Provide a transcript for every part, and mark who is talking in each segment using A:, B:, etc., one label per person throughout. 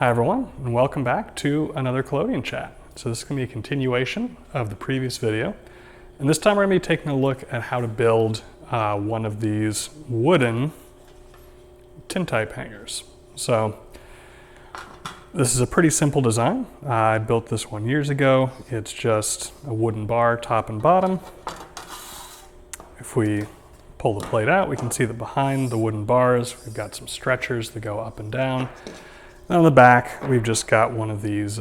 A: Hi everyone, and welcome back to another Collodion Chat. So this is going to be a continuation of the previous video, and this time we're going to be taking a look at how to build one of these wooden Tintype hangers. So this is a pretty simple design. I built this one years ago. It's just a wooden bar, top and bottom. If we pull the plate out, we can see that behind the wooden bars, we've got some stretchers that go up and down. And on the back, we've just got one of these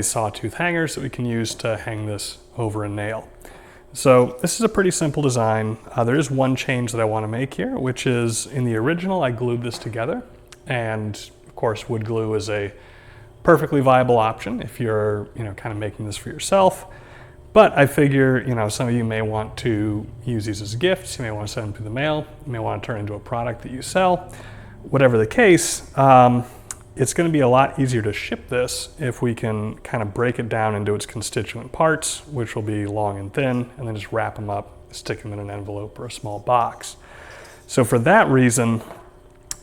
A: sawtooth hangers that we can use to hang this over a nail. So this is a pretty simple design. There is one change that I want to make here, which is in the original, I glued this together. And of course, wood glue is a perfectly viable option if you're, kind of making this for yourself. But I figure, some of you may want to use these as gifts. You may want to send them through the mail. You may want to turn into a product that you sell. Whatever the case, it's going to be a lot easier to ship this if we can kind of break it down into its constituent parts, which will be long and thin, and then just wrap them up, stick them in an envelope or a small box. So for that reason,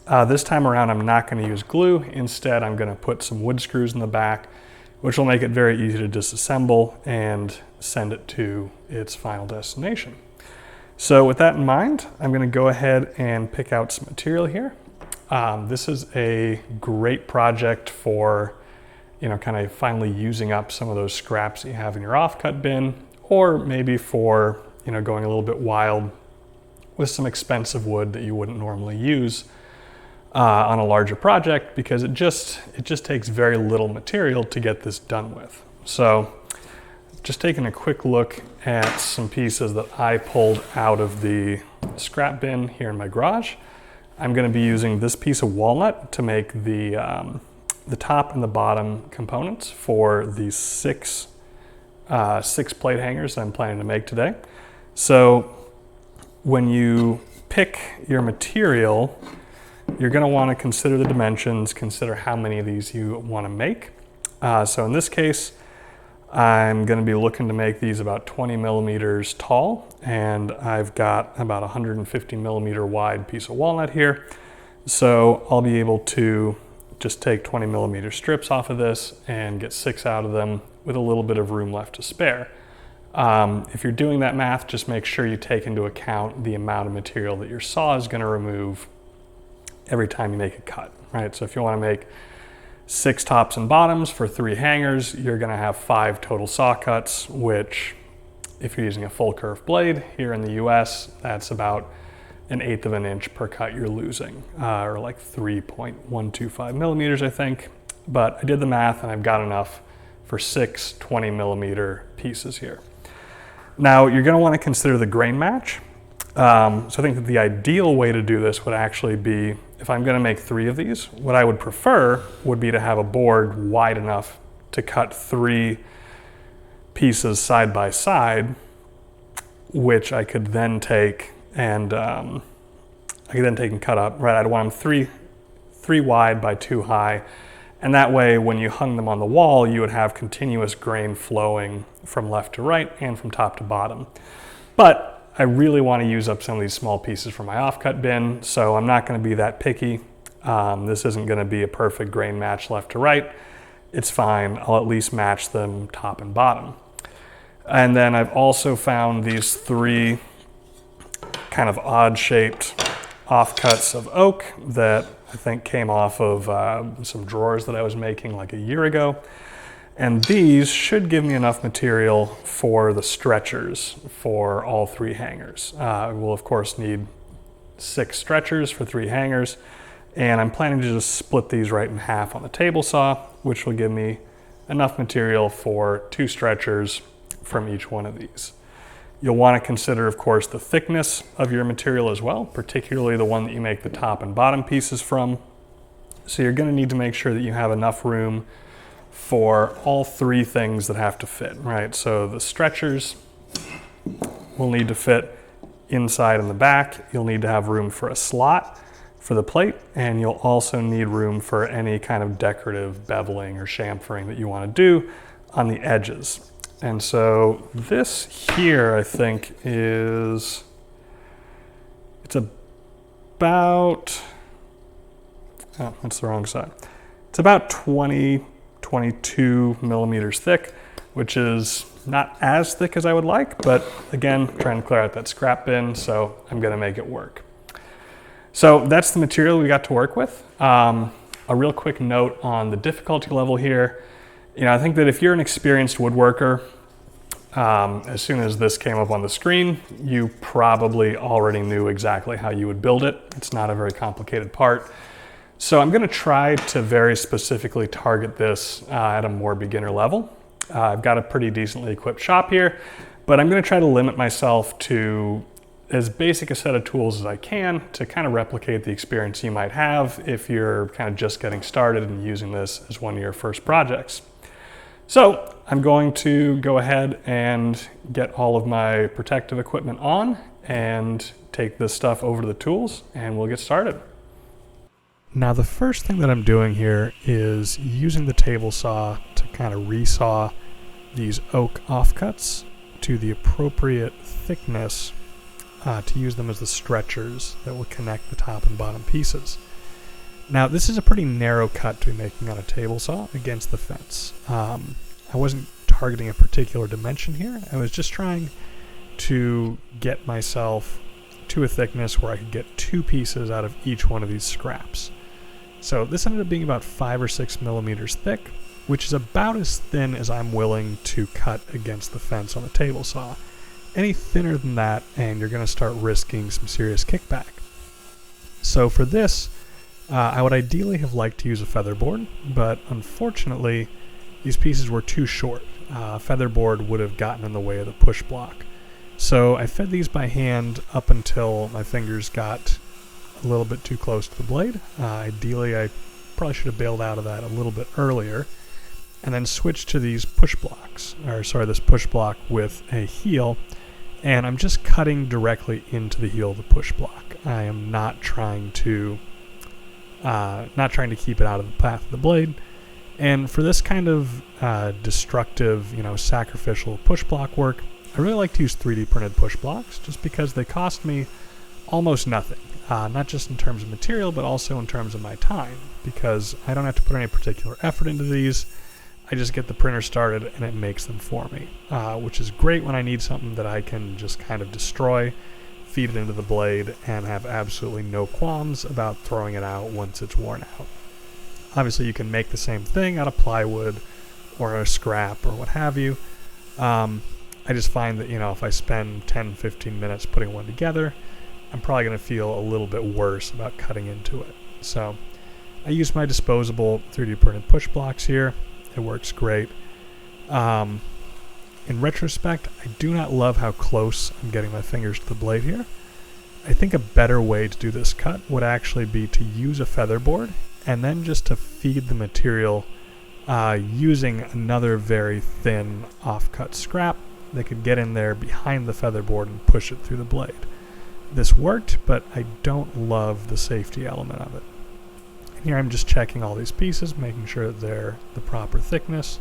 A: this time around, I'm not going to use glue. Instead, I'm going to put some wood screws in the back, which will make it very easy to disassemble and send it to its final destination. So with that in mind, I'm going to go ahead and pick out some material here. This is a great project for, kind of finally using up some of those scraps that you have in your offcut bin, or maybe for, going a little bit wild with some expensive wood that you wouldn't normally use on a larger project, because it just takes very little material to get this done with. So just taking a quick look at some pieces that I pulled out of the scrap bin here in my garage. I'm going to be using this piece of walnut to make the top and the bottom components for these six plate hangers that I'm planning to make today. So when you pick your material, you're going to want to consider the dimensions, consider how many of these you want to make. So in this case, I'm going to be looking to make these about 20 millimeters tall, and I've got about 150 millimeter wide piece of walnut here. So I'll be able to just take 20 millimeter strips off of this and get 6 out of them with a little bit of room left to spare. If you're doing that math, just make sure you take into account the amount of material that your saw is going to remove every time you make a cut, right? So if you want to make 6 tops and bottoms for 3 hangers, you're going to have 5 total saw cuts, which if you're using a full curve blade here in the US, that's about 1/8 of an inch per cut you're losing, or like 3.125 millimeters, I think. But I did the math and I've got enough for 6 20 millimeter pieces here. Now you're going to want to consider the grain match. So I think that the ideal way to do this would actually be, if I'm going to make 3 of these, what I would prefer would be to have a board wide enough to cut 3 pieces side by side, which I could then take and cut up. Right, I'd want them 3 wide by 2 high, and that way, when you hung them on the wall, you would have continuous grain flowing from left to right and from top to bottom. But I really want to use up some of these small pieces from my offcut bin, so I'm not going to be that picky. This isn't going to be a perfect grain match left to right. It's fine. I'll at least match them top and bottom. And then I've also found these 3 kind of odd-shaped offcuts of oak that I think came off of some drawers that I was making like a year ago. And these should give me enough material for the stretchers for all 3 hangers. We'll of course need 6 stretchers for 3 hangers, and I'm planning to just split these right in half on the table saw, which will give me enough material for 2 stretchers from each one of these. You'll want to consider, of course, the thickness of your material as well, particularly the one that you make the top and bottom pieces from. So you're going to need to make sure that you have enough room for all 3 things that have to fit, right? So the stretchers will need to fit inside and the back. You'll need to have room for a slot for the plate, and you'll also need room for any kind of decorative beveling or chamfering that you want to do on the edges. And so this here, I think, it's about, Oh, that's the wrong side. It's about 22 millimeters thick, which is not as thick as I would like, but again, trying to clear out that scrap bin, so I'm gonna make it work. So that's the material we got to work with. A real quick note on the difficulty level here. I think that if you're an experienced woodworker, as soon as this came up on the screen, you probably already knew exactly how you would build it. It's not a very complicated part. So I'm gonna try to very specifically target this at a more beginner level. I've got a pretty decently equipped shop here, but I'm gonna try to limit myself to as basic a set of tools as I can to kind of replicate the experience you might have if you're kind of just getting started and using this as one of your first projects. So I'm going to go ahead and get all of my protective equipment on and take this stuff over to the tools and we'll get started. Now the first thing that I'm doing here is using the table saw to kind of resaw these oak offcuts to the appropriate thickness to use them as the stretchers that will connect the top and bottom pieces. Now this is a pretty narrow cut to be making on a table saw against the fence. I wasn't targeting a particular dimension here. I was just trying to get myself to a thickness where I could get 2 pieces out of each one of these scraps. So this ended up being about 5 or 6 millimeters thick, which is about as thin as I'm willing to cut against the fence on the table saw. Any thinner than that and you're going to start risking some serious kickback. So for this, I would ideally have liked to use a featherboard, but unfortunately these pieces were too short. Featherboard would have gotten in the way of the push block. So I fed these by hand up until my fingers got a little bit too close to the blade. Ideally I probably should have bailed out of that a little bit earlier and then switched to these push blocks, this push block with a heel, and I'm just cutting directly into the heel of the push block. I am not trying to keep it out of the path of the blade. And for this kind of destructive, sacrificial push block work, I really like to use 3D printed push blocks just because they cost me almost nothing. Not just in terms of material, but also in terms of my time, because I don't have to put any particular effort into these. I just get the printer started and it makes them for me, which is great when I need something that I can just kind of destroy, feed it into the blade, and have absolutely no qualms about throwing it out once it's worn out. Obviously you can make the same thing out of plywood or a scrap or what have you. I just find that, if I spend 10-15 minutes putting one together, I'm probably going to feel a little bit worse about cutting into it. So I use my disposable 3D printed push blocks here. It works great. In retrospect, I do not love how close I'm getting my fingers to the blade here. I think a better way to do this cut would actually be to use a featherboard and then just to feed the material using another very thin offcut scrap that could get in there behind the featherboard and push it through the blade. This worked, but I don't love the safety element of it. And here I'm just checking all these pieces, making sure that they're the proper thickness.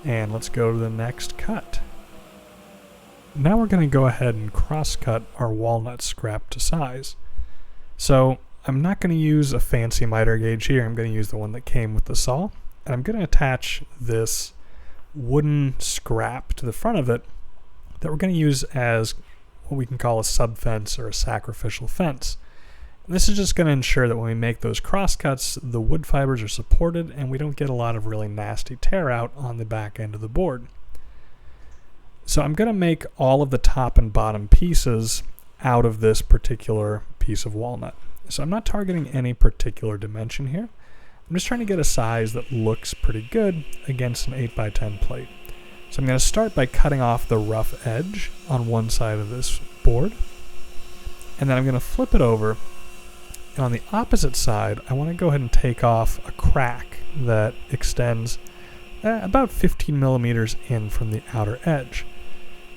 A: And let's go to the next cut. Now we're going to go ahead and cross-cut our walnut scrap to size. So I'm not going to use a fancy miter gauge here. I'm going to use the one that came with the saw. And I'm going to attach this wooden scrap to the front of it that we're going to use as what we can call a sub-fence or a sacrificial fence. And this is just going to ensure that when we make those crosscuts, the wood fibers are supported and we don't get a lot of really nasty tear out on the back end of the board. So I'm going to make all of the top and bottom pieces out of this particular piece of walnut. So I'm not targeting any particular dimension here. I'm just trying to get a size that looks pretty good against an 8x10 plate. So I'm going to start by cutting off the rough edge on one side of this board. And then I'm going to flip it over. And on the opposite side, I want to go ahead and take off a crack that extends about 15 millimeters in from the outer edge.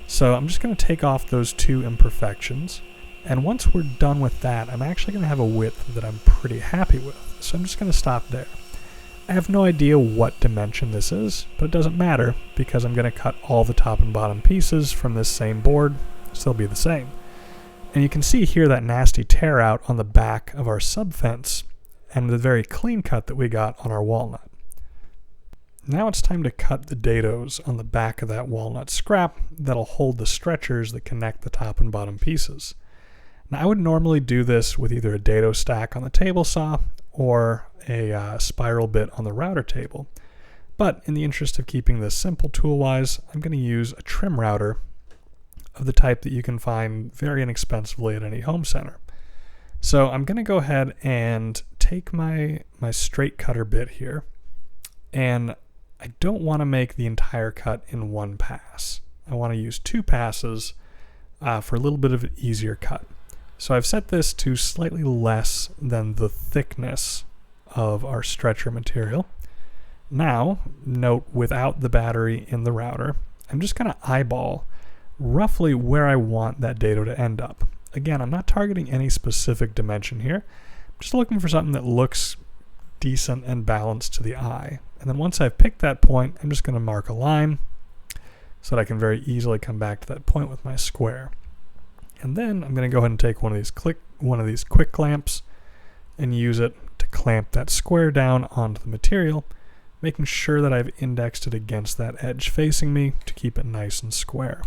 A: So I'm just going to take off those 2 imperfections. And once we're done with that, I'm actually going to have a width that I'm pretty happy with. So I'm just going to stop there. I have no idea what dimension this is, but it doesn't matter because I'm going to cut all the top and bottom pieces from this same board, so they'll be the same. And you can see here that nasty tear out on the back of our sub-fence, and the very clean cut that we got on our walnut. Now it's time to cut the dadoes on the back of that walnut scrap that'll hold the stretchers that connect the top and bottom pieces. Now I would normally do this with either a dado stack on the table saw or a spiral bit on the router table. But in the interest of keeping this simple tool-wise, I'm going to use a trim router of the type that you can find very inexpensively at any home center. So I'm going to go ahead and take my straight cutter bit here, and I don't want to make the entire cut in one pass. I want to use 2 passes for a little bit of an easier cut. So I've set this to slightly less than the thickness of our stretcher material. Now, note without the battery in the router, I'm just going to eyeball roughly where I want that dado to end up. Again, I'm not targeting any specific dimension here. I'm just looking for something that looks decent and balanced to the eye. And then once I've picked that point, I'm just going to mark a line so that I can very easily come back to that point with my square. And then I'm going to go ahead and take one of these quick clamps and use it to clamp that square down onto the material, making sure that I've indexed it against that edge facing me to keep it nice and square.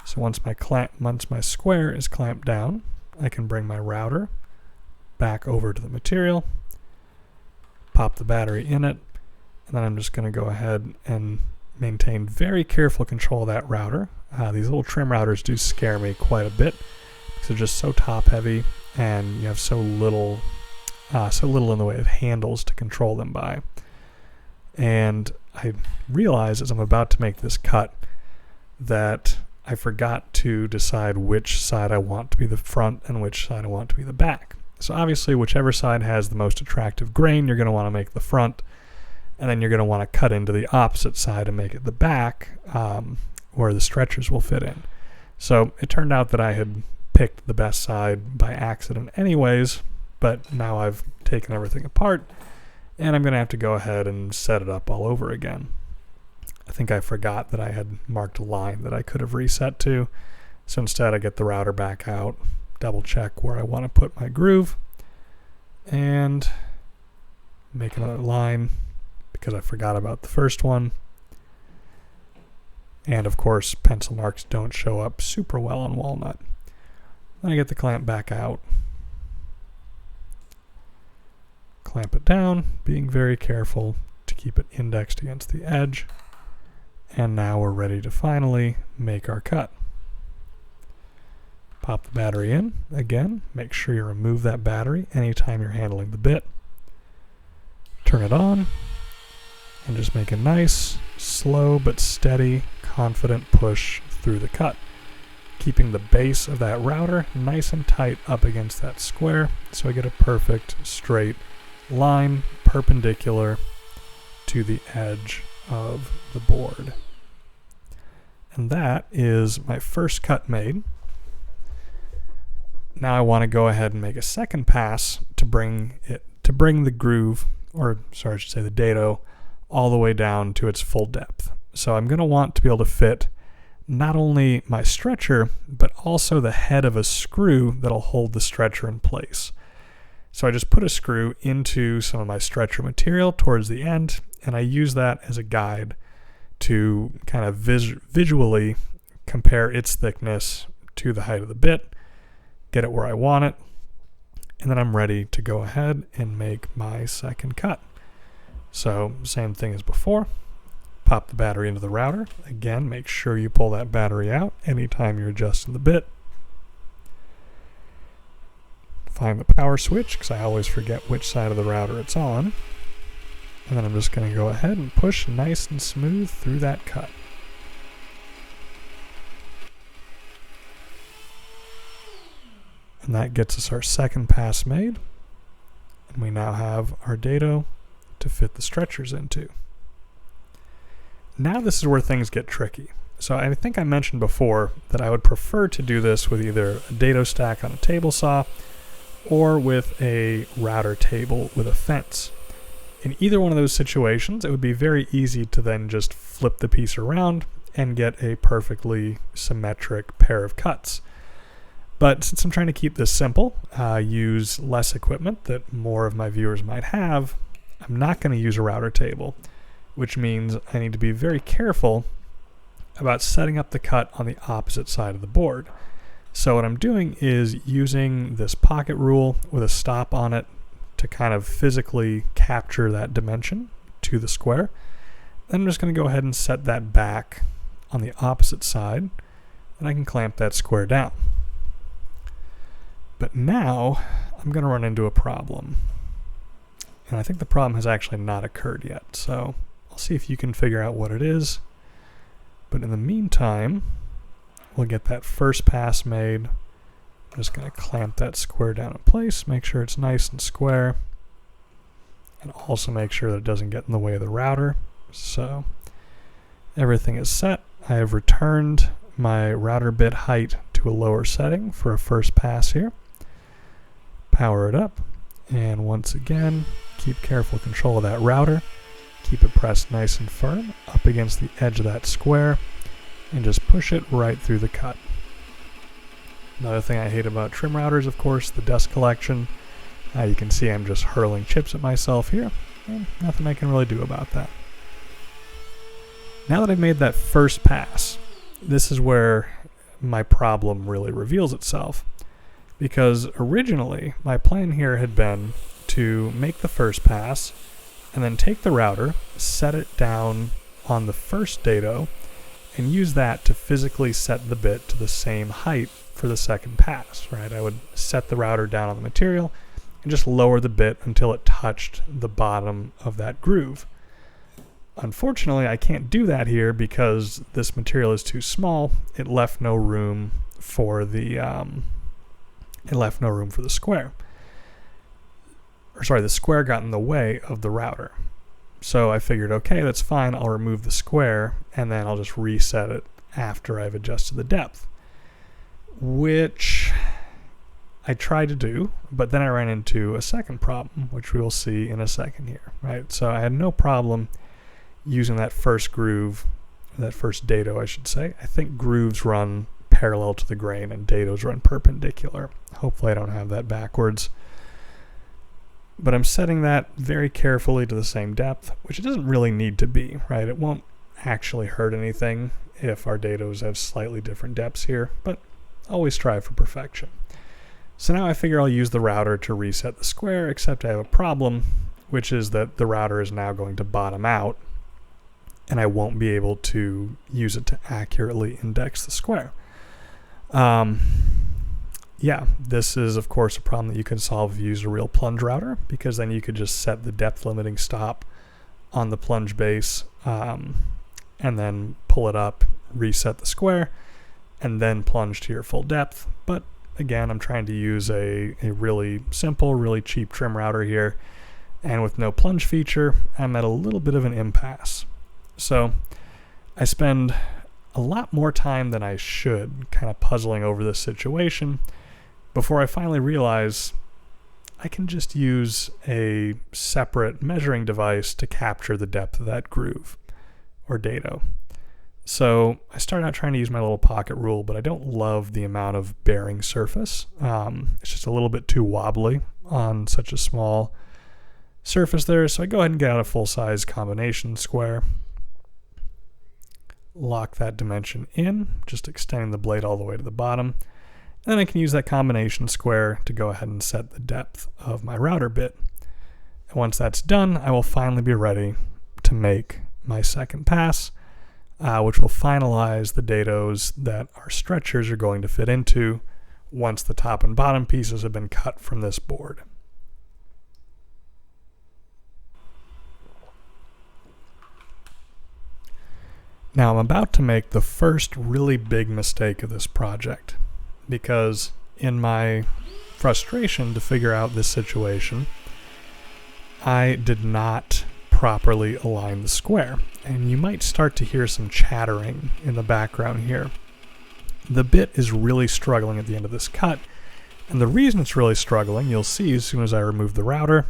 A: So once my square is clamped down, I can bring my router back over to the material, pop the battery in it, and then I'm just going to go ahead and maintain very careful control of that router. These little trim routers do scare me quite a bit because they're just so top heavy and you have so little in the way of handles to control them by. And I realize as I'm about to make this cut that I forgot to decide which side I want to be the front and which side I want to be the back. So obviously whichever side has the most attractive grain, you're going to want to make the front, and then you're going to want to cut into the opposite side and make it the back, where the stretchers will fit in. So it turned out that I had picked the best side by accident anyways, but now I've taken everything apart and I'm going to have to go ahead and set it up all over again. I think I forgot that I had marked a line that I could have reset to, so instead I get the router back out, double check where I want to put my groove, and make another line because I forgot about the first one. And of course, pencil marks don't show up super well on walnut. Then I get the clamp back out, clamp it down, being very careful to keep it indexed against the edge. And now we're ready to finally make our cut. Pop the battery in. Again, make sure you remove that battery anytime you're handling the bit. Turn it on, and just make a nice, slow but steady, confident push through the cut, keeping the base of that router nice and tight up against that square so I get a perfect straight line perpendicular to the edge of the board. And that is my first cut made. Now I want to go ahead and make a second pass to bring the groove, or sorry, I should say the dado, all the way down to its full depth. So I'm going to want to be able to fit not only my stretcher, but also the head of a screw that'll hold the stretcher in place. So I just put a screw into some of my stretcher material towards the end, and I use that as a guide to kind of visually compare its thickness to the height of the bit, get it where I want it, and then I'm ready to go ahead and make my second cut. So same thing as before, pop the battery into the router. Again, make sure you pull that battery out anytime you're adjusting the bit. Find the power switch, because I always forget which side of the router it's on. And then I'm just going to go ahead and push nice and smooth through that cut. And that gets us our second pass made. And we now have our dado to fit the stretchers into. Now this is where things get tricky. So I think I mentioned before that I would prefer to do this with either a dado stack on a table saw or with a router table with a fence. In either one of those situations, it would be very easy to then just flip the piece around and get a perfectly symmetric pair of cuts. But since I'm trying to keep this simple, use less equipment that more of my viewers might have, I'm not going to use a router table, which means I need to be very careful about setting up the cut on the opposite side of the board. So what I'm doing is using this pocket rule with a stop on it to kind of physically capture that dimension to the square. Then I'm just going to go ahead and set that back on the opposite side, and I can clamp that square down. But now I'm going to run into a problem. And I think the problem has actually not occurred yet. So I'll see if you can figure out what it is. But in the meantime, we'll get that first pass made. I'm just going to clamp that square down in place, make sure it's nice and square, and also make sure that it doesn't get in the way of the router. So everything is set. I have returned my router bit height to a lower setting for a first pass here. Power it up, and once again, keep careful control of that router. Keep it pressed nice and firm up against the edge of that square, and just push it right through the cut. Another thing I hate about trim routers, of course, the dust collection. You can see I'm just hurling chips at myself here, and nothing I can really do about that. Now that I've made that first pass, this is where my problem really reveals itself. Because originally, my plan here had been to make the first pass, and then take the router, set it down on the first dado, and use that to physically set the bit to the same height for the second pass, right? I would set the router down on the material and just lower the bit until it touched the bottom of that groove. Unfortunately, I can't do that here because this material is too small. It left no room for the square. Or sorry, the square got in the way of the router. So I figured, okay, that's fine. I'll remove the square and then I'll just reset it after I've adjusted the depth, which I tried to do, but then I ran into a second problem, which we will see in a second here, right? So I had no problem using that first groove, that first dado, I should say. I think grooves run parallel to the grain and dados run perpendicular. Hopefully I don't have that backwards. But I'm setting that very carefully to the same depth, which it doesn't really need to be, right? It won't actually hurt anything if our dados have slightly different depths here, but always strive for perfection. So now I figure I'll use the router to reset the square, except I have a problem, which is that the router is now going to bottom out, and I won't be able to use it to accurately index the square. Yeah, this is of course a problem that you can solve if you use a real plunge router, because then you could just set the depth limiting stop on the plunge base and then pull it up, reset the square, and then plunge to your full depth. But again, I'm trying to use a really simple, really cheap trim router here, and with no plunge feature, I'm at a little bit of an impasse. So I spend a lot more time than I should kind of puzzling over this situation before I finally realize I can just use a separate measuring device to capture the depth of that groove or dado. So I started out trying to use my little pocket rule, but I don't love the amount of bearing surface. It's just a little bit too wobbly on such a small surface there. So I go ahead and get out a full-size combination square. Lock that dimension in, just extending the blade all the way to the bottom. Then I can use that combination square to go ahead and set the depth of my router bit. And once that's done, I will finally be ready to make my second pass, which will finalize the dados that our stretchers are going to fit into once the top and bottom pieces have been cut from this board. Now I'm about to make the first really big mistake of this project, because in my frustration to figure out this situation, I did not properly align the square. And you might start to hear some chattering in the background here. The bit is really struggling at the end of this cut, and the reason it's really struggling, you'll see as soon as I remove the router,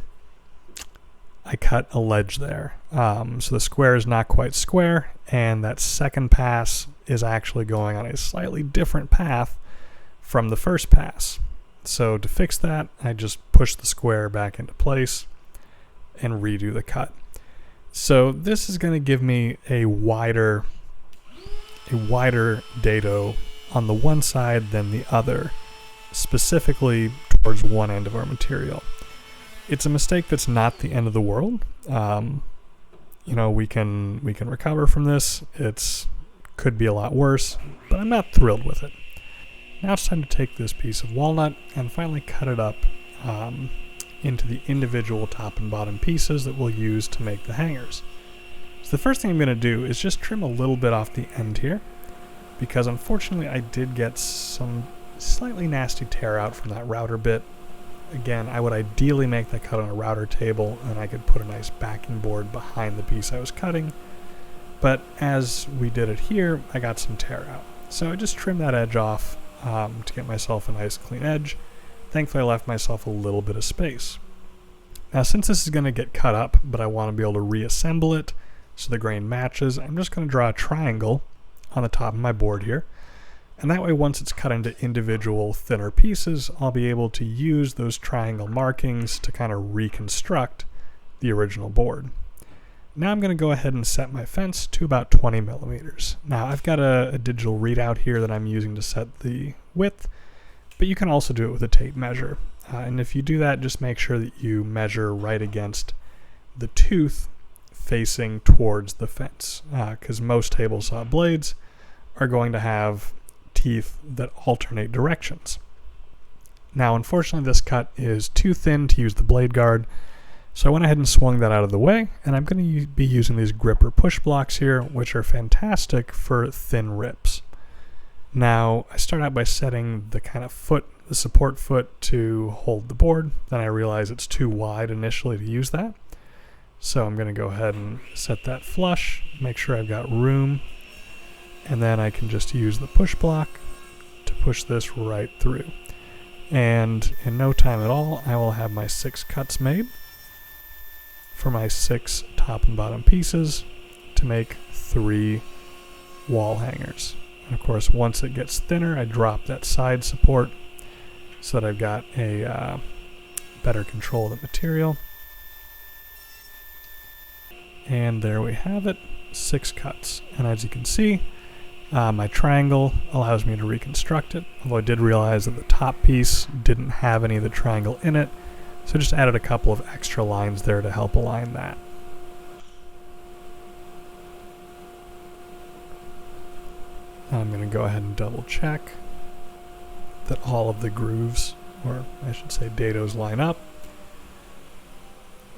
A: I cut a ledge there. So the square is not quite square, and that second pass is actually going on a slightly different path from the first pass. So to fix that, I just push the square back into place and redo the cut. So this is going to give me a wider dado on the one side than the other, specifically towards one end of our material. It's a mistake that's not the end of the world. You know, we can recover from this. It's could be a lot worse, but I'm not thrilled with it. Now it's time to take this piece of walnut and finally cut it up into the individual top and bottom pieces that we'll use to make the hangers. So the first thing I'm going to do is just trim a little bit off the end here, because unfortunately I did get some slightly nasty tear out from that router bit. Again, I would ideally make that cut on a router table and I could put a nice backing board behind the piece I was cutting. But as we did it here, I got some tear out. So I just trimmed that edge off to get myself a nice clean edge. Thankfully I left myself a little bit of space. Now since this is going to get cut up, but I want to be able to reassemble it so the grain matches, I'm just going to draw a triangle on the top of my board here. And that way once it's cut into individual thinner pieces, I'll be able to use those triangle markings to kind of reconstruct the original board. Now I'm going to go ahead and set my fence to about 20 millimeters. Now I've got a digital readout here that I'm using to set the width, but you can also do it with a tape measure. And if you do that, just make sure that you measure right against the tooth facing towards the fence, because most table saw blades are going to have teeth that alternate directions. Now unfortunately this cut is too thin to use the blade guard, so I went ahead and swung that out of the way, and I'm going to be using these gripper push blocks here, which are fantastic for thin rips. Now I start out by setting the kind of foot, the support foot, to hold the board. Then I realize it's too wide initially to use that, so I'm going to go ahead and set that flush, make sure I've got room, and then I can just use the push block to push this right through. And in no time at all, I will have my 6 cuts made for my 6 top and bottom pieces to make 3 wall hangers. And of course, once it gets thinner, I drop that side support so that I've got a better control of the material. And there we have it, 6 cuts. And as you can see, my triangle allows me to reconstruct it, although I did realize that the top piece didn't have any of the triangle in it, so I just added a couple of extra lines there to help align that. I'm going to go ahead and double check that all of the grooves, or I should say dados, line up.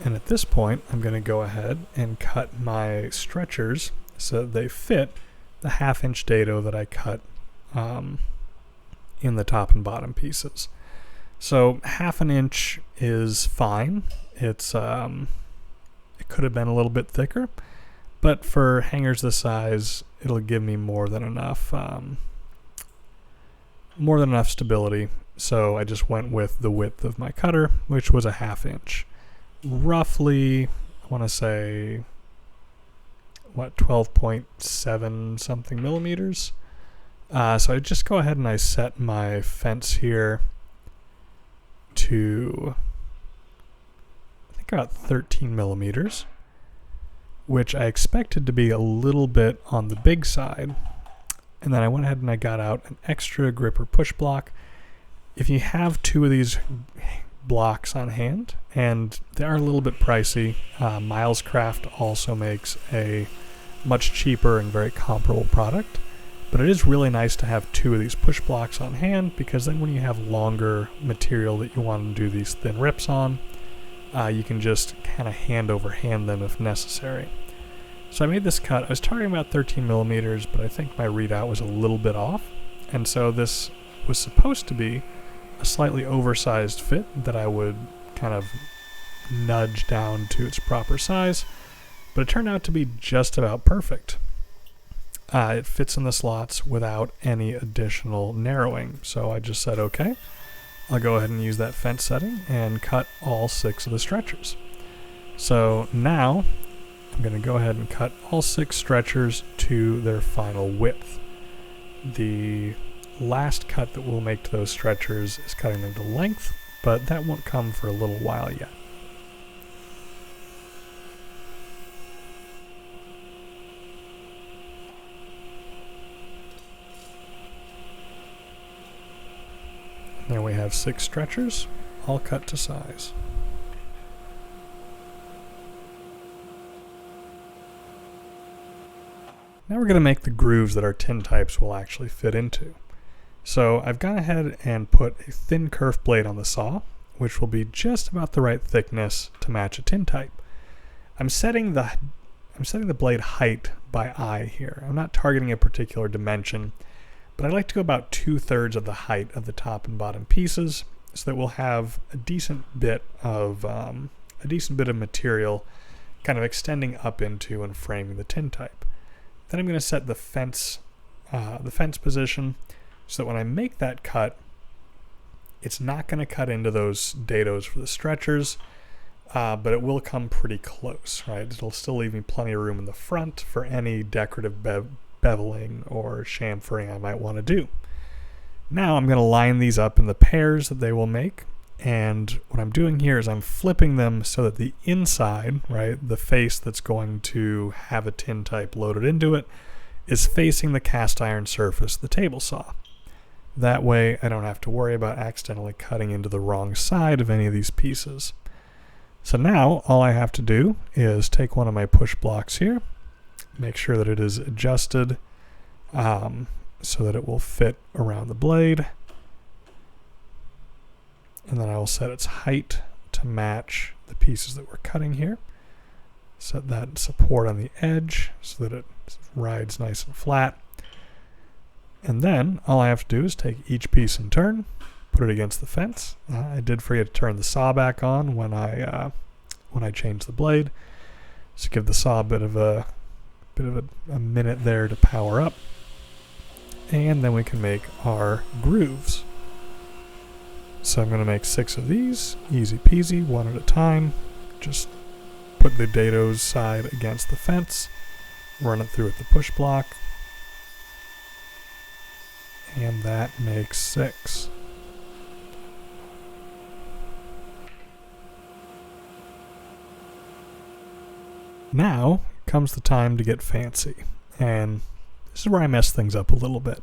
A: And at this point, I'm going to go ahead and cut my stretchers so that they fit the 1/2-inch dado that I cut in the top and bottom pieces. So 1/2 inch is fine. It's it could have been a little bit thicker, but for hangers this size, it'll give me more than enough stability. So I just went with the width of my cutter, which was a 1/2 inch, roughly. I want to say, what, 12.7 something millimeters. So I just go ahead and I set my fence here to, I think, about 13 millimeters, which I expected to be a little bit on the big side. And then I went ahead and I got out an extra gripper push block. If you have 2 of these blocks on hand, and they are a little bit pricey, Miles Craft also makes a much cheaper and very comparable product, but it is really nice to have 2 of these push blocks on hand, because then when you have longer material that you want to do these thin rips on, you can just kind of hand over hand them if necessary. So I made this cut. I was targeting about 13 millimeters, but I think my readout was a little bit off, and so this was supposed to be a slightly oversized fit that I would kind of nudge down to its proper size, but it turned out to be just about perfect. It fits in the slots without any additional narrowing, so I just said, okay, I'll go ahead and use that fence setting and cut all 6 of the stretchers. So now I'm going to go ahead and cut all 6 stretchers to their final width. The last cut that we'll make to those stretchers is cutting them to length, but that won't come for a little while yet. There we have 6 stretchers, all cut to size. Now we're going to make the grooves that our tintypes will actually fit into. So I've gone ahead and put a thin kerf blade on the saw, which will be just about the right thickness to match a tintype. I'm setting the blade height by eye here. I'm not targeting a particular dimension, but I like to go about 2/3 of the height of the top and bottom pieces, so that we'll have a decent bit of material kind of extending up into and framing the tintype. Then I'm going to set the fence position so that when I make that cut, it's not going to cut into those dadoes for the stretchers, but it will come pretty close, right? It'll still leave me plenty of room in the front for any decorative beveling or chamfering I might want to do. Now I'm going to line these up in the pairs that they will make, and what I'm doing here is I'm flipping them so that the inside, right, the face that's going to have a tintype loaded into it, is facing the cast iron surface of the table saw. That way I don't have to worry about accidentally cutting into the wrong side of any of these pieces. So now all I have to do is take one of my push blocks here, make sure that it is adjusted so that it will fit around the blade, and then I will set its height to match the pieces that we're cutting here. Set that support on the edge so that it rides nice and flat. And then all I have to do is take each piece in turn, put it against the fence. I did forget to turn the saw back on when I changed the blade, so give the saw a bit of a minute there to power up, and then we can make our grooves. So I'm going to make 6 of these, easy peasy, one at a time. Just put the dadoes side against the fence, run it through with the push block, and that makes 6. Now comes the time to get fancy, and this is where I mess things up a little bit.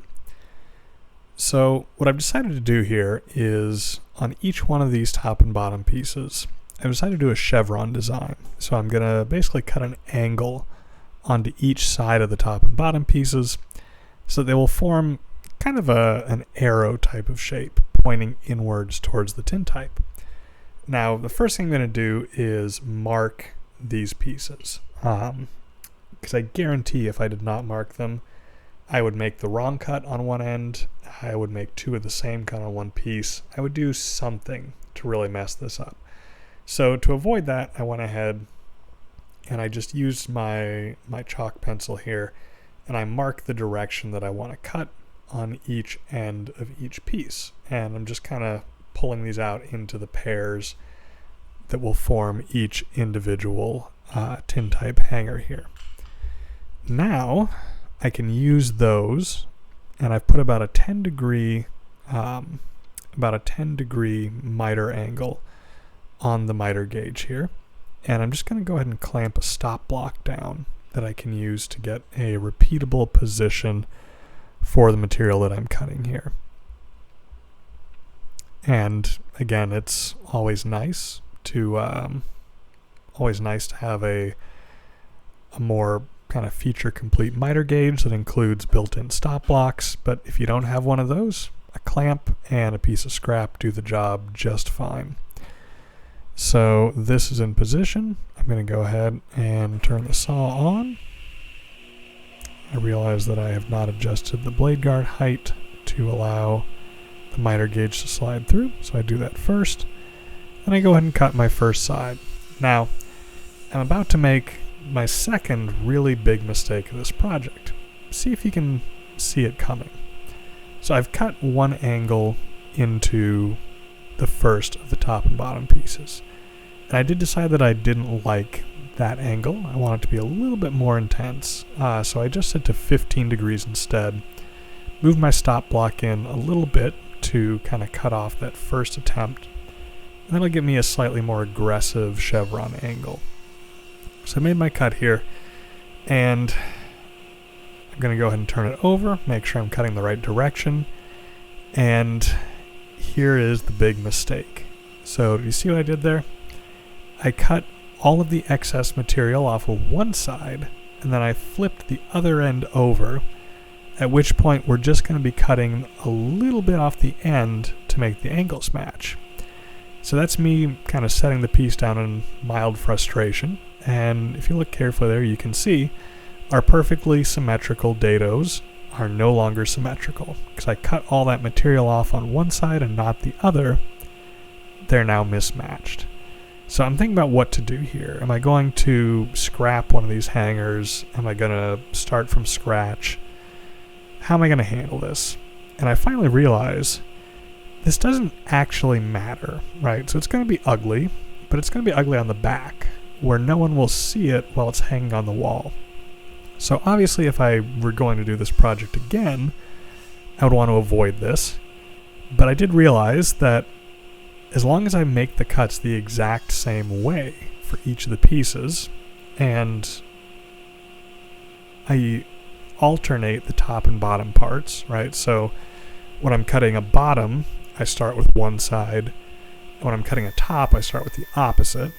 A: So what I've decided to do here is on each one of these top and bottom pieces, I've decided to do a chevron design. So I'm going to basically cut an angle onto each side of the top and bottom pieces so they will form kind of an arrow type of shape pointing inwards towards the tintype. Now the first thing I'm going to do is mark these pieces, because I guarantee if I did not mark them, I would make the wrong cut on one end, I would make 2 of the same cut on one piece. I would do something to really mess this up. So to avoid that, I went ahead and I just used my chalk pencil here, and I marked the direction that I want to cut on each end of each piece. And I'm just kind of pulling these out into the pairs that will form each individual tintype hanger here. Now I can use those, and I've put about a 10 degree miter angle on the miter gauge here, and I'm just going to go ahead and clamp a stop block down that I can use to get a repeatable position for the material that I'm cutting here. And again, it's always nice to have a more kind of feature complete miter gauge that includes built-in stop blocks, but if you don't have one of those, a clamp and a piece of scrap do the job just fine. So this is in position. I'm going to go ahead and turn the saw on. I realize that I have not adjusted the blade guard height to allow the miter gauge to slide through, so I do that first. Then I go ahead and cut my first side. Now, I'm about to make my second really big mistake of this project. See if you can see it coming. So I've cut one angle into the first of the top and bottom pieces. And I did decide that I didn't like that angle. I want it to be a little bit more intense. So I adjusted to 15 degrees instead. move my stop block in a little bit to kind of cut off that first attempt. And that'll give me a slightly more aggressive chevron angle. So I made my cut here, and I'm going to go ahead and turn it over, make sure I'm cutting the right direction. And here is the big mistake. So do you see what I did there? I cut all of the excess material off of one side, and then I flipped the other end over, at which point we're just going to be cutting a little bit off the end to make the angles match. So that's me kind of setting the piece down in mild frustration. And if you look carefully there, you can see our perfectly symmetrical dadoes are no longer symmetrical. Because I cut all that material off on one side and not the other, they're now mismatched. So I'm thinking about what to do here. Am I going to scrap one of these hangers? Am I going to start from scratch? How am I going to handle this? And I finally realize this doesn't actually matter, right? So it's going to be ugly, but it's going to be ugly on the back, where no one will see it while it's hanging on the wall. So obviously if I were going to do this project again, I would want to avoid this. But I did realize that as long as I make the cuts the exact same way for each of the pieces, and I alternate the top and bottom parts, right? So when I'm cutting a bottom, I start with one side. And when I'm cutting a top, I start with the opposite.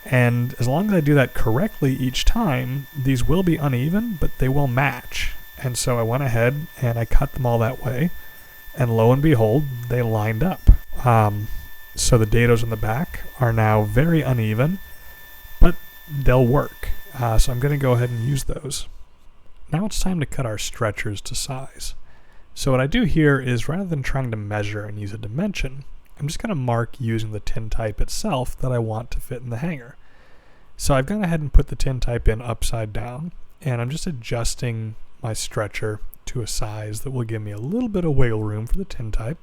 A: And as long as I do that correctly each time, these will be uneven, but they will match. And so I went ahead and I cut them all that way, and lo and behold, they lined up. So the dadoes in the back are now very uneven, but they'll work. So I'm going to go ahead and use those. Now it's time to cut our stretchers to size. So what I do here is, rather than trying to measure and use a dimension, I'm just going to mark using the Tintype itself that I want to fit in the hanger. So I've gone ahead and put the Tintype in upside down, and I'm just adjusting my stretcher to a size that will give me a little bit of wiggle room for the Tintype.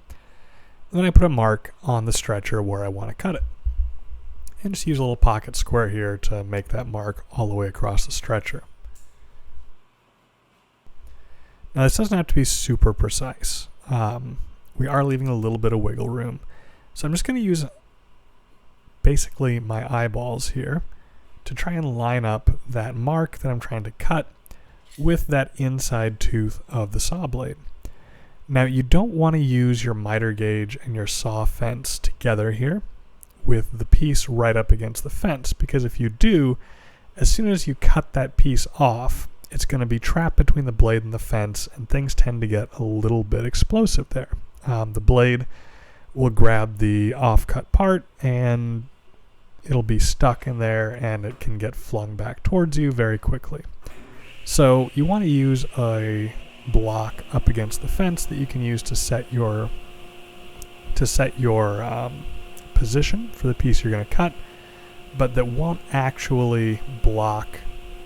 A: Then I put a mark on the stretcher where I want to cut it. And just use a little pocket square here to make that mark all the way across the stretcher. Now this doesn't have to be super precise. We are leaving a little bit of wiggle room. So I'm just going to use basically my eyeballs here to try and line up that mark that I'm trying to cut with that inside tooth of the saw blade. Now you don't want to use your miter gauge and your saw fence together here with the piece right up against the fence, because if you do, as soon as you cut that piece off, it's going to be trapped between the blade and the fence, and things tend to get a little bit explosive there. The blade will grab the off-cut part and it'll be stuck in there, and it can get flung back towards you very quickly. So you want to use a block up against the fence that you can use to set your position for the piece you're going to cut, but that won't actually block,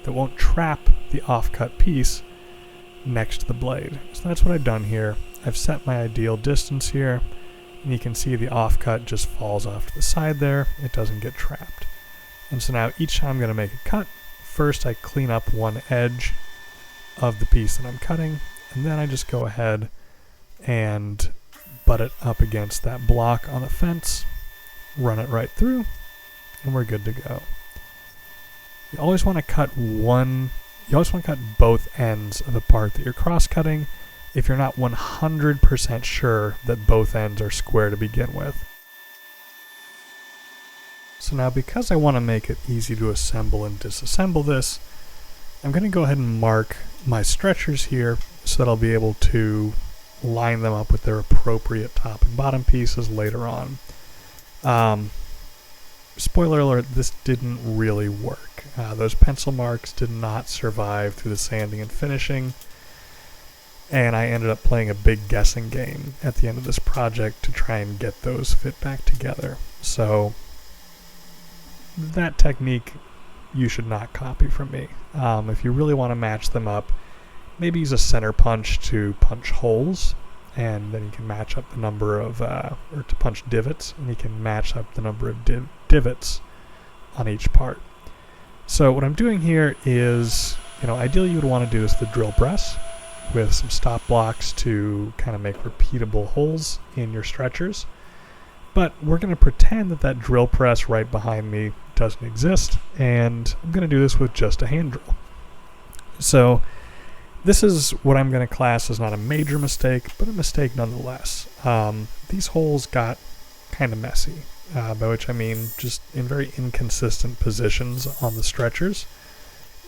A: that won't trap the off-cut piece next to the blade. So that's what I've done here. I've set my ideal distance here, and you can see the off-cut just falls off to the side there. It doesn't get trapped. And so now each time I'm going to make a cut, first I clean up one edge of the piece that I'm cutting, and then I just go ahead and butt it up against that block on the fence, run it right through, and we're good to go. You always want to cut both ends of the part that you're cross-cutting if you're not 100% sure that both ends are square to begin with. So now, because I want to make it easy to assemble and disassemble this, I'm going to go ahead and mark my stretchers here so that I'll be able to line them up with their appropriate top and bottom pieces later on. Spoiler alert, this didn't really work. Those pencil marks did not survive through the sanding and finishing, and I ended up playing a big guessing game at the end of this project to try and get those fit back together. So that technique you should not copy from me. If you really want to match them up, maybe use a center punch to punch holes, and then you can match up the number of, or to punch divots, and you can match up the number of divots on each part. So what I'm doing here is, ideally you would want to do this with a drill press,
B: with some stop blocks to kind of make repeatable holes in your stretchers. But we're going to pretend that that drill press right behind me doesn't exist, and I'm going to do this with just a hand drill. So this is what I'm going to class as not a major mistake, but a mistake nonetheless. These holes got kind of messy, by which I mean just in very inconsistent positions on the stretchers.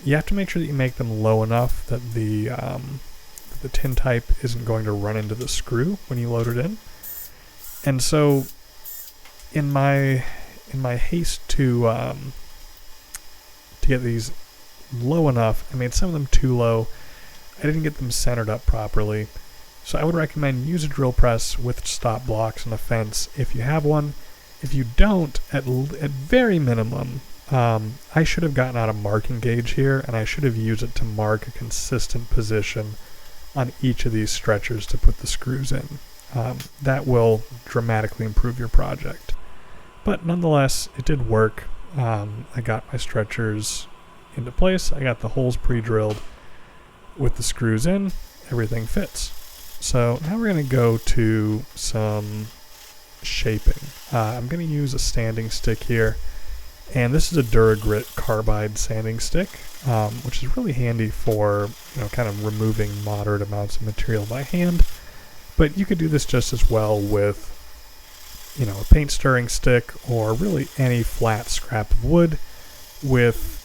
B: You have to make sure that you make them low enough that the Tintype isn't going to run into the screw when you load it in. And so in my haste to get these low enough, I made some of them too low. I didn't get them centered up properly. So I would recommend use a drill press with stop blocks and a fence if you have one. If you don't, at very minimum, I should have gotten out a marking gauge here, and I should have used it to mark a consistent position on each of these stretchers to put the screws in. That will dramatically improve your project. But nonetheless, it did work. I got my stretchers into place. I got the holes pre-drilled with the screws in. Everything fits. So now we're going to go to some shaping. I'm going to use a sanding stick here, and this is a Duragrit carbide sanding stick, which is really handy for kind of removing moderate amounts of material by hand. But you could do this just as well with a paint stirring stick, or really any flat scrap of wood with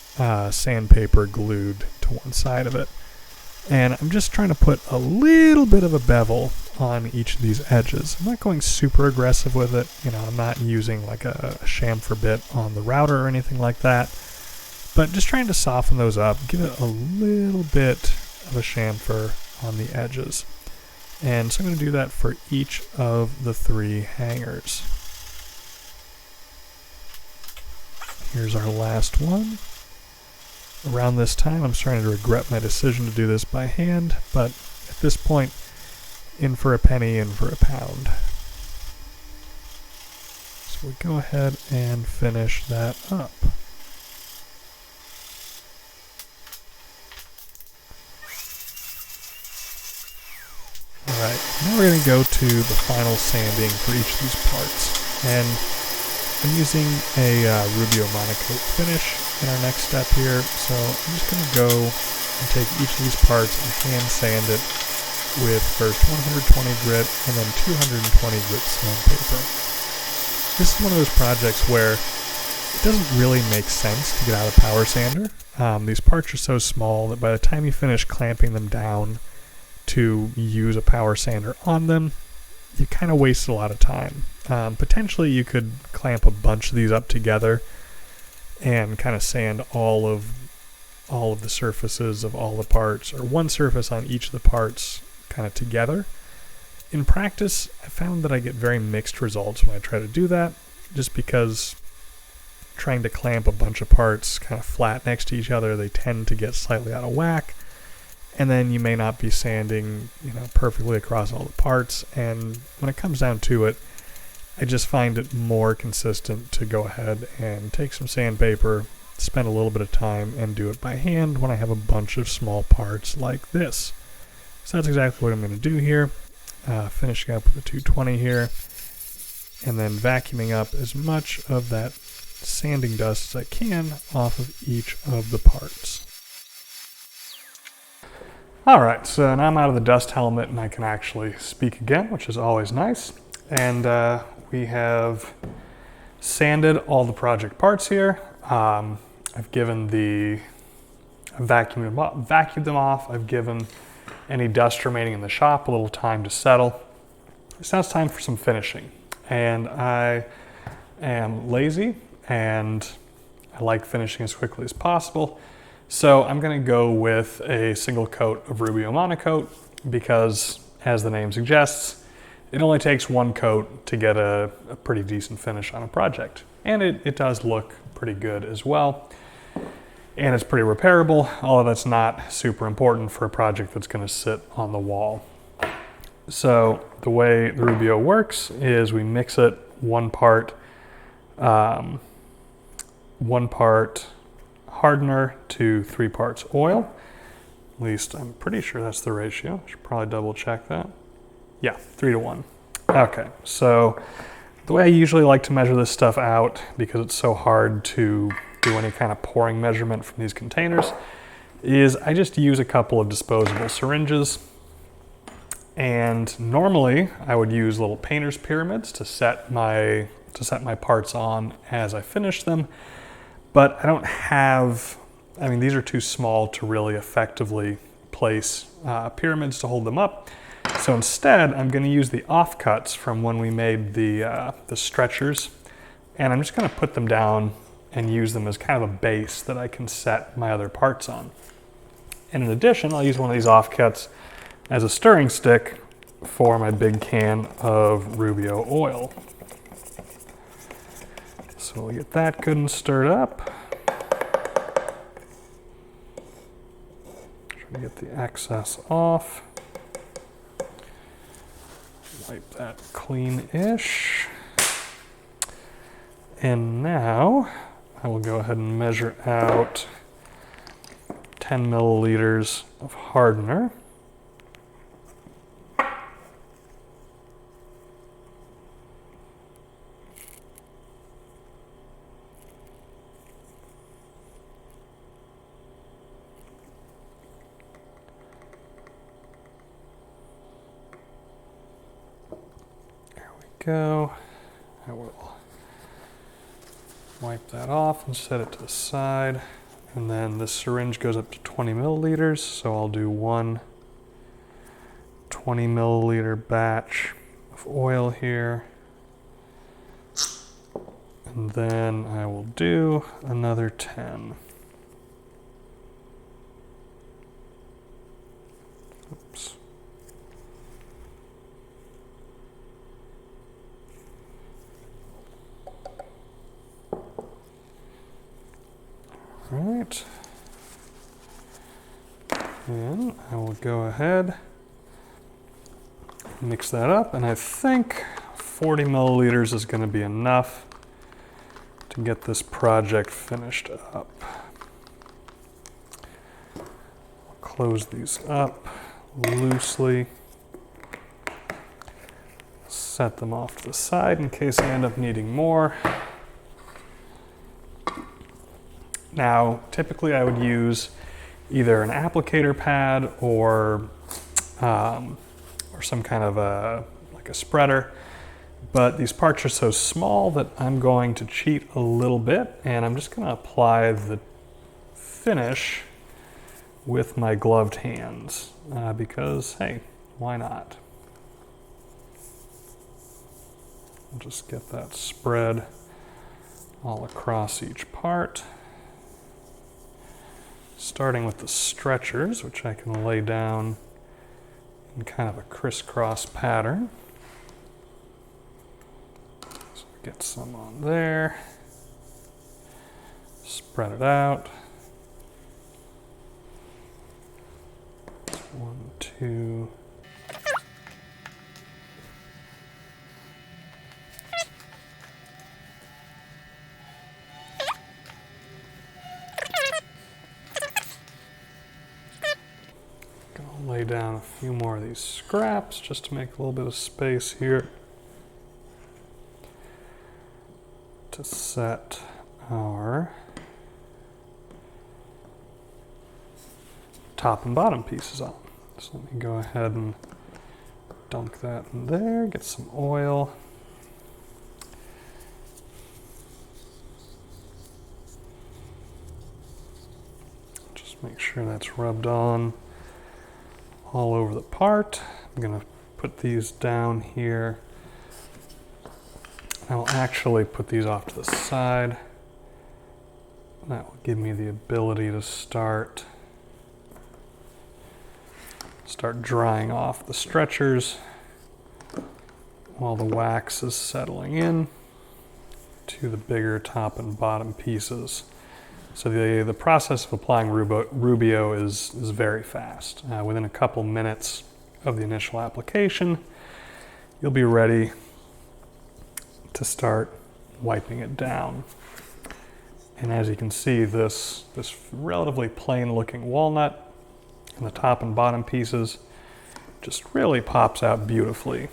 B: sandpaper glued to one side of it. And I'm just trying to put a little bit of a bevel on each of these edges. I'm not going super aggressive with it. I'm not using like a chamfer bit on the router or anything like that. But just trying to soften those up, give it a little bit of a chamfer on the edges. And so I'm going to do that for each of the 3 hangers. Here's our last one. Around this time, I'm starting to regret my decision to do this by hand, but at this point, in for a penny, in for a pound. So we go ahead and finish that up. Alright, now we're going to go to the final sanding for each of these parts. And I'm using a Rubio Monocoat finish in our next step here, so I'm just going to go and take each of these parts and hand sand it with first 120 grit and then 220 grit sandpaper. This is one of those projects where it doesn't really make sense to get out a power sander. These parts are so small that by the time you finish clamping them down to use a power sander on them, you kind of wasted a lot of time. Potentially you could clamp a bunch of these up together and kind of sand all of the surfaces of all the parts, or one surface on each of the parts kind of together. In practice, I found that I get very mixed results when I try to do that, just because trying to clamp a bunch of parts kind of flat next to each other, they tend to get slightly out of whack, and then you may not be sanding perfectly across all the parts, and when it comes down to it, I just find it more consistent to go ahead and take some sandpaper, spend a little bit of time, and do it by hand when I have a bunch of small parts like this. So that's exactly what I'm going to do here. Finishing up with the 220 here, and then vacuuming up as much of that sanding dust as I can off of each of the parts.
A: Alright, so now I'm out of the dust helmet and I can actually speak again, which is always nice. And we have sanded all the project parts here. I've vacuumed them off. I've given any dust remaining in the shop a little time to settle. So now it's time for some finishing. And I am lazy and I like finishing as quickly as possible. So I'm going to go with a single coat of Rubio Monocoat because, as the name suggests, it only takes one coat to get a pretty decent finish on a project. And it does look pretty good as well. And it's pretty repairable, although that's not super important for a project that's going to sit on the wall. So the way the Rubio works is we mix it one part hardener to 3 parts oil. At least I'm pretty sure that's the ratio. Should probably double check that. Yeah, 3 to 1. Okay, so the way I usually like to measure this stuff out, because it's so hard to do any kind of pouring measurement from these containers, is I just use a couple of disposable syringes. And normally I would use little painter's pyramids to set my parts on as I finish them, but I don't have, I mean, these are too small to really effectively place pyramids to hold them up. So instead, I'm going to use the offcuts from when we made the stretchers, and I'm just going to put them down and use them as kind of a base that I can set my other parts on. And in addition, I'll use one of these offcuts as a stirring stick for my big can of Rubio oil. So we'll get that good and stirred up. Try to get the excess off. Wipe that clean-ish. And now I will go ahead and measure out 10 milliliters of hardener. Go. I will wipe that off and set it to the side. And then this syringe goes up to 20 milliliters, so I'll do one 20 milliliter batch of oil here. And then I will do another 10. Oops. All right, and I will go ahead, mix that up, and I think 40 milliliters is going to be enough to get this project finished up. Close these up loosely, set them off to the side in case I end up needing more. Now, typically I would use either an applicator pad or some kind of like a spreader, but these parts are so small that I'm going to cheat a little bit, and I'm just going to apply the finish with my gloved hands because, hey, why not? I'll just get that spread all across each part. Starting with the stretchers, which I can lay down in kind of a crisscross pattern. So get some on there, spread it out. 1, 2. Lay down a few more of these scraps just to make a little bit of space here to set our top and bottom pieces on. So let me go ahead and dunk that in there, get some oil. Just make sure that's rubbed on all over the part. I'm going to put these down here. I'll actually put these off to the side. That will give me the ability to start drying off the stretchers while the wax is settling in to the bigger top and bottom pieces. So the process of applying Rubio is very fast. Within a couple minutes of the initial application, you'll be ready to start wiping it down. And as you can see, this relatively plain looking walnut and the top and bottom pieces just really pops out beautifully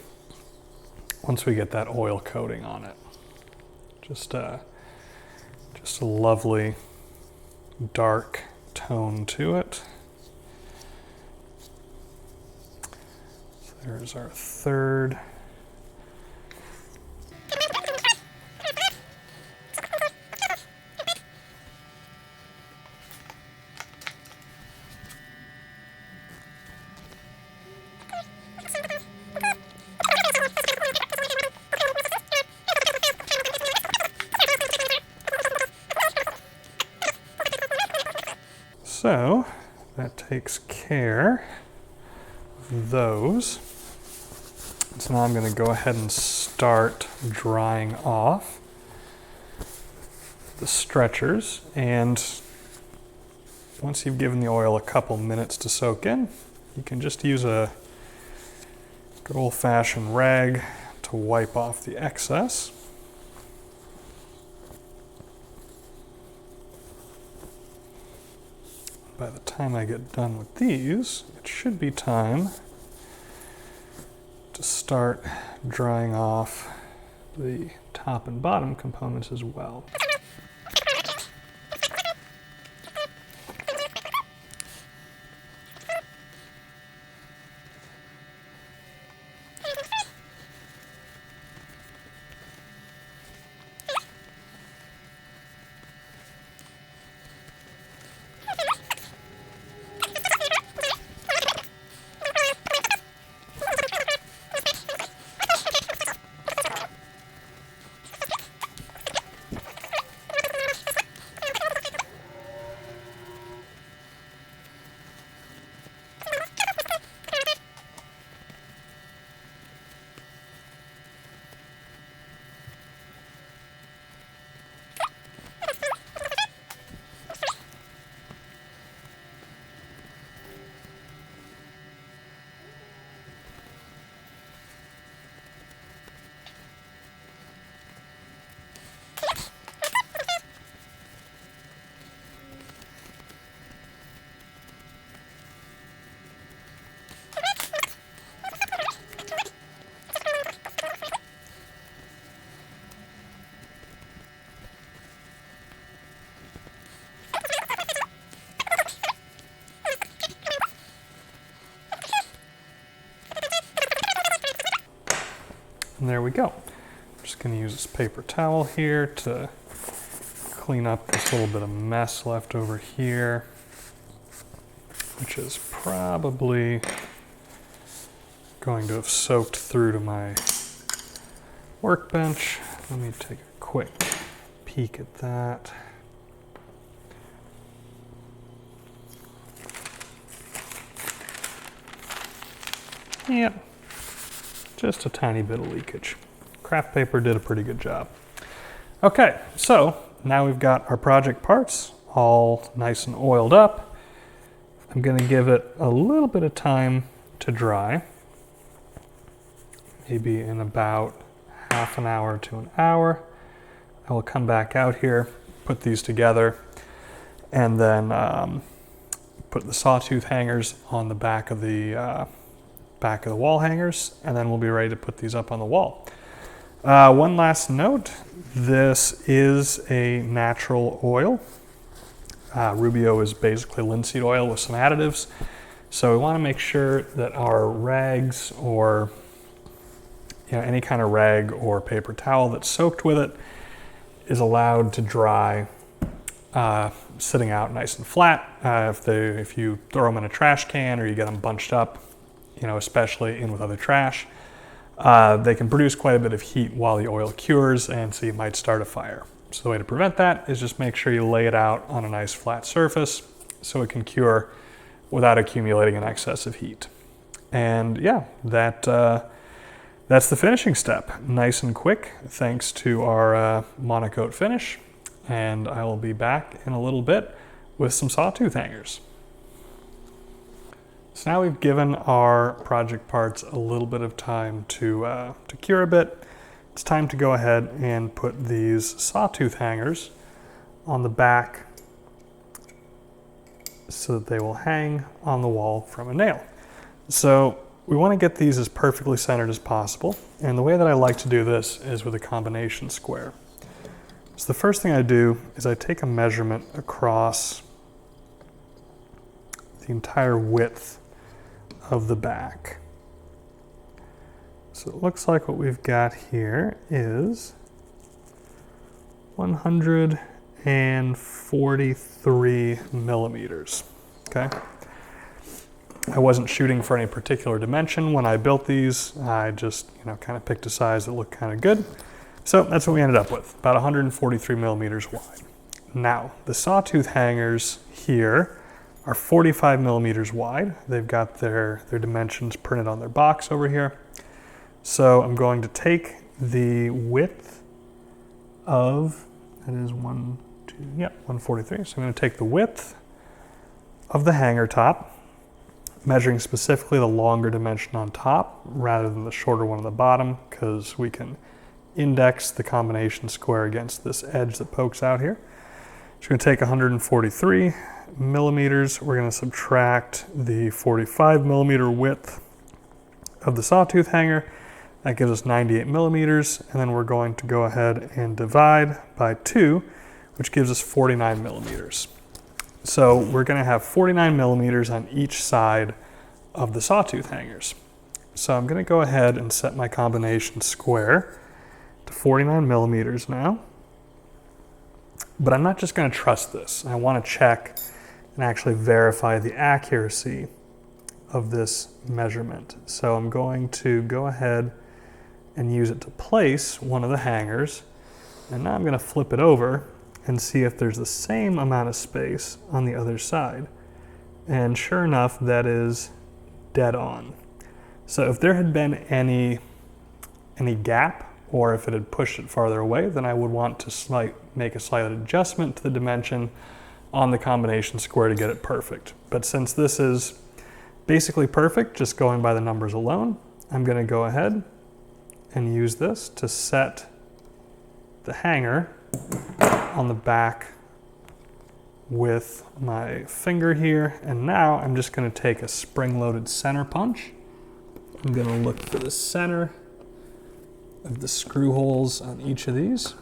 A: once we get that oil coating on it. Just a lovely dark tone to it. So there's our third. So that takes care of those. So now I'm going to go ahead and start drying off the stretchers. And once you've given the oil a couple minutes to soak in, you can just use a good old-fashioned rag to wipe off the excess. By the time I get done with these, it should be time to start drying off the top and bottom components as well. And there we go. I'm just going to use this paper towel here to clean up this little bit of mess left over here, which is probably going to have soaked through to my workbench. Let me take a quick peek at that. Yep. Just a tiny bit of leakage. Craft paper did a pretty good job. Okay, so now we've got our project parts all nice and oiled up. I'm going to give it a little bit of time to dry, maybe in about half an hour to an hour. I will come back out here, put these together, and then put the sawtooth hangers on the back of the wall hangers, and then we'll be ready to put these up on the wall. One last note, this is a natural oil. Rubio is basically linseed oil with some additives, so we want to make sure that our rags or any kind of rag or paper towel that's soaked with it is allowed to dry sitting out nice and flat. If you throw them in a trash can or you get them bunched up, especially in with other trash, they can produce quite a bit of heat while the oil cures, and so you might start a fire. So the way to prevent that is just make sure you lay it out on a nice flat surface so it can cure without accumulating an excess of heat. And yeah, that's the finishing step. Nice and quick, thanks to our monocoat finish. And I will be back in a little bit with some sawtooth hangers. So now we've given our project parts a little bit of time to cure a bit. It's time to go ahead and put these sawtooth hangers on the back so that they will hang on the wall from a nail. So we want to get these as perfectly centered as possible, and the way that I like to do this is with a combination square. So the first thing I do is I take a measurement across the entire width of the back. So it looks like what we've got here is 143 millimeters, okay? I wasn't shooting for any particular dimension when I built these. I just, kind of picked a size that looked kind of good. So that's what we ended up with, about 143 millimeters wide. Now, the sawtooth hangers here are 45 millimeters wide. They've got their dimensions printed on their box over here. So I'm going to take the width of, that is 143. So I'm going to take the width of the hanger top, measuring specifically the longer dimension on top rather than the shorter one on the bottom, because we can index the combination square against this edge that pokes out here. So we're going to take 143 millimeters. We're going to subtract the 45 millimeter width of the sawtooth hanger. That gives us 98 millimeters. And then we're going to go ahead and divide by 2, which gives us 49 millimeters. So we're going to have 49 millimeters on each side of the sawtooth hangers. So I'm going to go ahead and set my combination square to 49 millimeters now. But I'm not just going to trust this. I want to check and actually verify the accuracy of this measurement. So I'm going to go ahead and use it to place one of the hangers. And now I'm going to flip it over and see if there's the same amount of space on the other side. And sure enough, that is dead on. So if there had been any gap, or if it had pushed it farther away, then I would want to make a slight adjustment to the dimension on the combination square to get it perfect. But since this is basically perfect, just going by the numbers alone, I'm going to go ahead and use this to set the hanger on the back with my finger here. And now I'm just going to take a spring-loaded center punch. I'm going to look for the center of the screw holes on each of these.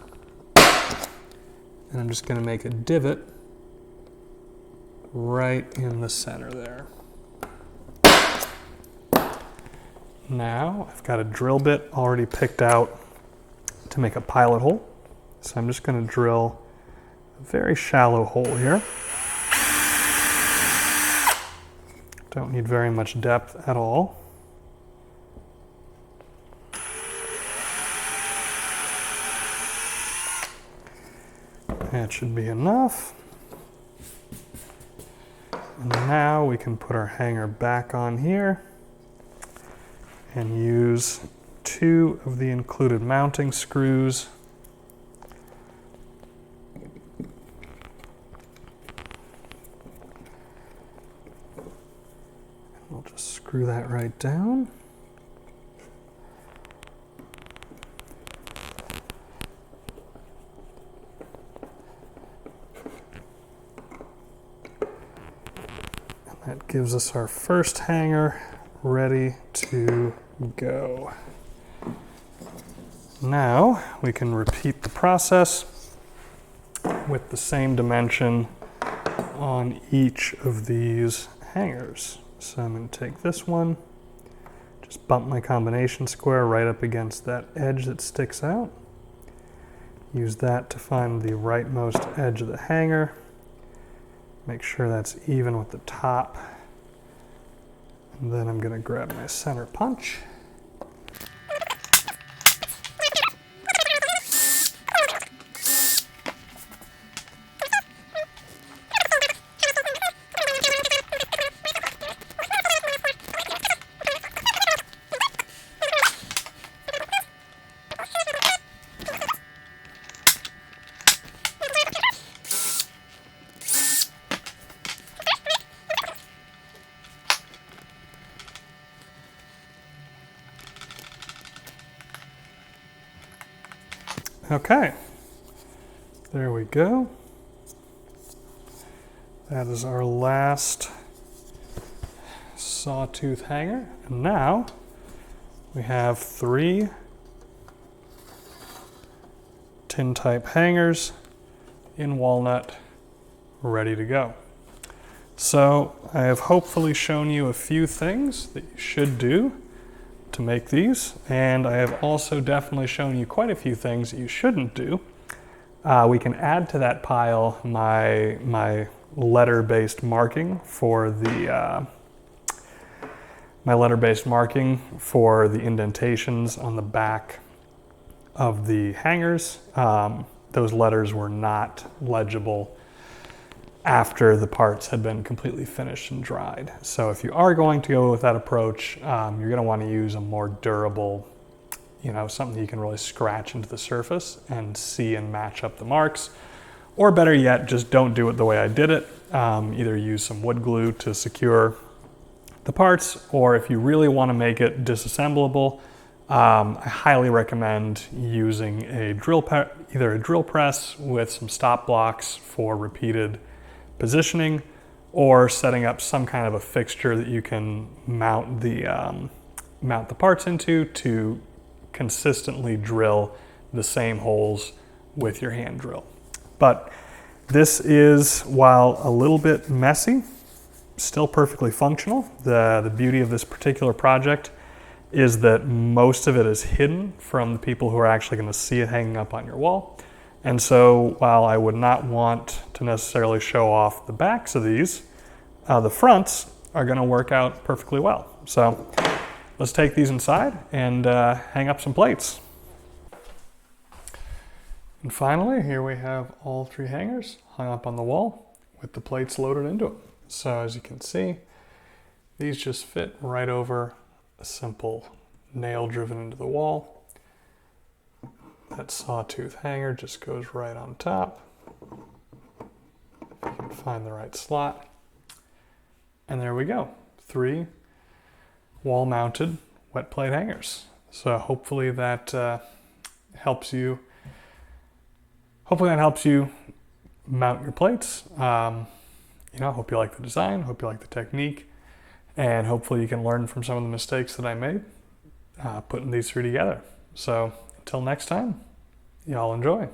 A: And I'm just going to make a divot right in the center there. Now I've got a drill bit already picked out to make a pilot hole. So I'm just going to drill a very shallow hole here. Don't need very much depth at all. That should be enough. And now we can put our hanger back on here and use 2 of the included mounting screws. We'll just screw that right down. And that gives us our first hanger ready to go. Now we can repeat the process with the same dimension on each of these hangers. So I'm going to take this one, just bump my combination square right up against that edge that sticks out. Use that to find the rightmost edge of the hanger. Make sure that's even with the top. And then I'm going to grab my center punch. Okay, there we go. That is our last sawtooth hanger. And now we have 3 Tintype hangers in walnut ready to go. So I have hopefully shown you a few things that you should do to make these, and I have also definitely shown you quite a few things that you shouldn't do. We can add to that pile my letter-based marking for the indentations on the back of the hangers. Those letters were not legible after the parts had been completely finished and dried. So if you are going to go with that approach, you're going to want to use a more durable, something you can really scratch into the surface and see and match up the marks. Or better yet, just don't do it the way I did it. Either use some wood glue to secure the parts, or if you really want to make it disassemblable, I highly recommend using either a drill press with some stop blocks for repeated positioning, or setting up some kind of a fixture that you can mount the parts into to consistently drill the same holes with your hand drill. But this is, while a little bit messy, still perfectly functional. The beauty of this particular project is that most of it is hidden from the people who are actually going to see it hanging up on your wall. And so while I would not want to necessarily show off the backs of these, the fronts are going to work out perfectly well. So let's take these inside and hang up some plates. And finally, here we have all 3 hangers hung up on the wall with the plates loaded into them. So as you can see, these just fit right over a simple nail driven into the wall. That sawtooth hanger just goes right on top. If you can find the right slot. And there we go. 3 wall-mounted wet plate hangers. So hopefully that helps you. Hopefully that helps you mount your plates. I hope you like the design. Hope you like the technique, and hopefully you can learn from some of the mistakes that I made putting these 3 together. So until next time, y'all enjoy.